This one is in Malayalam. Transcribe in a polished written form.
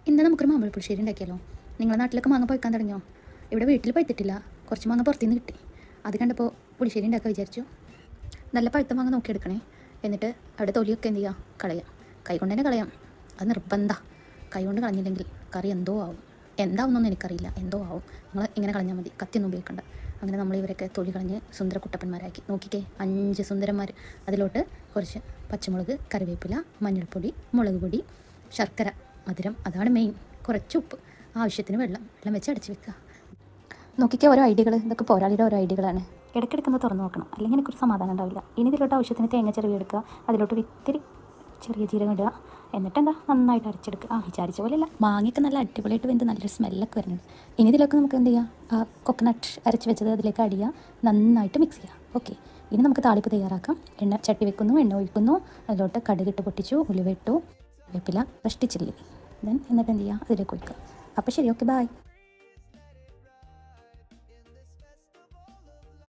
ഇന്ന് നമുക്കൊരു മാമ്പഴ പുളിശ്ശേരി ഉണ്ടാക്കിയാലോ. നിങ്ങളുടെ നാട്ടിലൊക്കെ മാങ്ങ പഴുക്കാൻ തുടങ്ങിയോ? ഇവിടെ വീട്ടിൽ പഴുത്തിട്ടില്ല, കുറച്ച് മാങ്ങ പുറത്തുനിന്ന് കിട്ടി. അത് കണ്ടപ്പോൾ പുളിശ്ശേരി ഉണ്ടാക്കാൻ വിചാരിച്ചു. നല്ല പഴുത്ത മാങ്ങ നോക്കിയെടുക്കണേ. എന്നിട്ട് അവിടെ തൊലിയൊക്കെ എന്ത് ചെയ്യുക, കളയാം. കൈ കൊണ്ട് തന്നെ കളയാം, അത് നിർബന്ധ. കൈ കൊണ്ട് കളഞ്ഞില്ലെങ്കിൽ കറി എന്തോ ആവും. എന്താവുന്നൊന്നും എനിക്കറിയില്ല, എന്തോ ആവും. നിങ്ങൾ ഇങ്ങനെ കളഞ്ഞാൽ മതി, കത്തിയൊന്നും ഉപയോഗിക്കണ്ട. അങ്ങനെ നമ്മൾ ഇവരൊക്കെ തൊലി കളഞ്ഞ് സുന്ദര കുട്ടപ്പന്മാരാക്കി. നോക്കിക്കേ, 5 സുന്ദരന്മാർ. അതിലോട്ട് കുറച്ച് പച്ചമുളക്, കറിവേപ്പില, മഞ്ഞൾപ്പൊടി, മുളക് പൊടി, ശർക്കര, മധുരം, അതാണ് മെയിൻ. കുറച്ച് ഉപ്പ്, ആവശ്യത്തിന് വെള്ളം വെച്ച് അടച്ച് വെക്കുക. നോക്കിക്കേ ഓരോ ഐഡിയകൾ. ഇതൊക്കെ പോരാളിയുടെ ഓരോ ഐഡിയകളാണ്. ഇടയ്ക്കിടയ്ക്കൊന്ന് തുറന്ന് നോക്കണം, അല്ലെങ്കിൽ എനിക്കൊരു സമാധാനം ഉണ്ടാവില്ല. ഇനി ഇതിലോട്ട് ആവശ്യത്തിന് തേങ്ങ ചിരവി എടുക്കുക. അതിലോട്ട് ഇത്തിരി ചെറിയ ജീരകം ഇടുക. എന്നിട്ട് എന്താ നന്നായിട്ട് അരച്ചെടുക്കുക. വിചാരിച്ച പോലെയല്ല, മാങ്ങയൊക്കെ നല്ല അടിപൊളിയായിട്ട് വെന്ത് നല്ലൊരു സ്മെല്ലൊക്കെ വരുന്നുണ്ട്. ഇനി ഇതിലൊക്കെ നമുക്ക് എന്ത് ചെയ്യുക, കൊക്കനട്ട് അരച്ച് വെച്ചത് അതിലേക്ക് അടിയുക, നന്നായിട്ട് മിക്സ് ചെയ്യുക. ഓക്കെ, ഇനി നമുക്ക് താളിപ്പ് തയ്യാറാക്കാം. എണ്ണ ചട്ടി വെക്കുന്നു, എണ്ണ ഒഴിക്കുന്നു, അതിലോട്ട് കടുകിട്ട് പൊട്ടിച്ചു, ഉലുവ ഇട്ടു, വേപ്പില, കഷ്ടിച്ചില്ലി, എന്നിട്ട് എന്ത് ചെയ്യുക, അതിലേക്ക് ഒഴിക്കുക. അപ്പോൾ ശരി, ഓക്കെ, ബൈ.